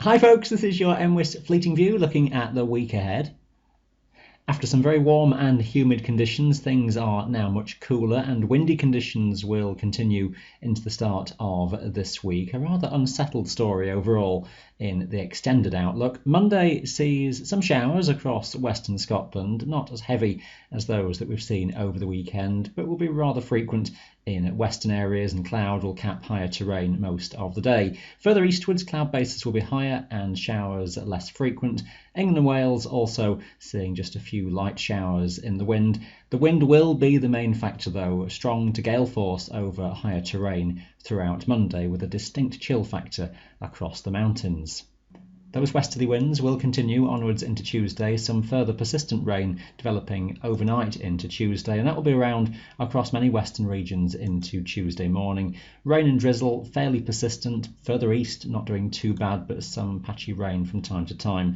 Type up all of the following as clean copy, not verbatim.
Hi folks, this is your MWIS Fleeting View looking at the week ahead. After some very warm and humid conditions, things are now much cooler and windy conditions will continue into the start of this week. A rather unsettled story overall in the extended outlook. Monday sees some showers across western Scotland, not as heavy as those that we've seen over the weekend, but will be rather frequent in western areas, and cloud will cap higher terrain most of the day. Further eastwards, cloud bases will be higher and showers less frequent. England and Wales also seeing just a few light showers in the wind. The wind will be the main factor though, strong to gale force over higher terrain throughout Monday with a distinct chill factor across the mountains. Those westerly winds will continue onwards into Tuesday, some further persistent rain developing overnight into Tuesday, and that will be around across many western regions into Tuesday morning. Rain and drizzle fairly persistent, further east not doing too bad, but some patchy rain from time to time.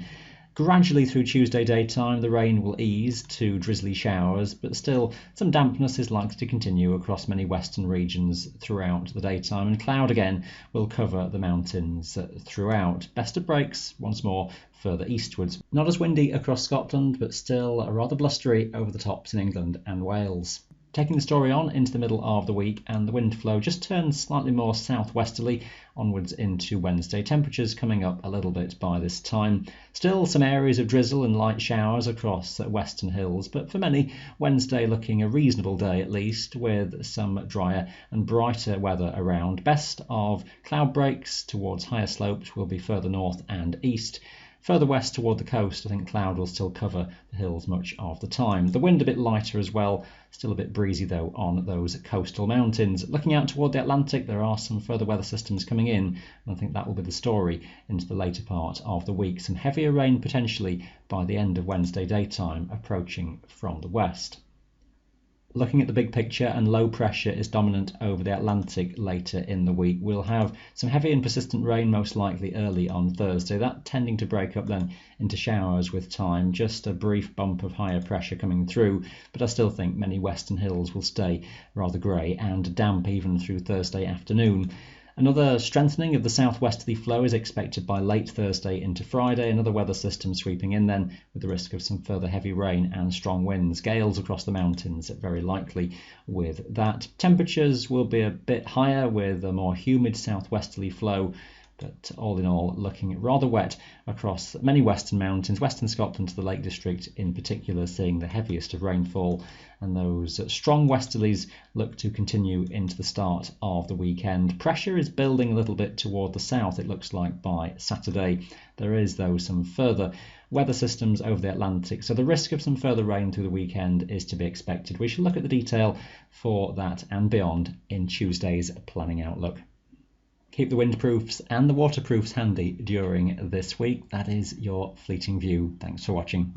Gradually through Tuesday daytime, the rain will ease to drizzly showers, but still some dampness is likely to continue across many western regions throughout the daytime, and cloud again will cover the mountains throughout. Best of breaks once more further eastwards. Not as windy across Scotland, but still rather blustery over the tops in England and Wales. Taking the story on into the middle of the week, and the wind flow just turns slightly more southwesterly onwards into Wednesday. Temperatures coming up a little bit by this time. Still some areas of drizzle and light showers across western hills, but for many, Wednesday looking a reasonable day at least, with some drier and brighter weather around. Best of cloud breaks towards higher slopes will be further north and east. Further west toward the coast, I think cloud will still cover the hills much of the time. The wind a bit lighter as well, still a bit breezy though on those coastal mountains. Looking out toward the Atlantic, there are some further weather systems coming in, and I think that will be the story into the later part of the week. Some heavier rain potentially by the end of Wednesday daytime approaching from the west. Looking at the big picture, and low pressure is dominant over the Atlantic later in the week. We'll have some heavy and persistent rain most likely early on Thursday, that tending to break up then into showers with time, just a brief bump of higher pressure coming through, but I still think many western hills will stay rather grey and damp even through Thursday afternoon. Another strengthening of the southwesterly flow is expected by late Thursday into Friday. Another weather system sweeping in then, with the risk of some further heavy rain and strong winds. Gales across the mountains very likely with that. Temperatures will be a bit higher with a more humid southwesterly flow, but all in all looking rather wet across many western mountains. Western Scotland to the Lake District in particular seeing the heaviest of rainfall, and those strong westerlies look to continue into the start of the weekend. Pressure is building a little bit toward the south, it looks like, by Saturday. There is though some further weather systems over the Atlantic, so the risk of some further rain through the weekend is to be expected. We shall look at the detail for that and beyond in Tuesday's planning outlook. Keep the windproofs and the waterproofs handy during this week. That is your Fleeting View. Thanks for watching.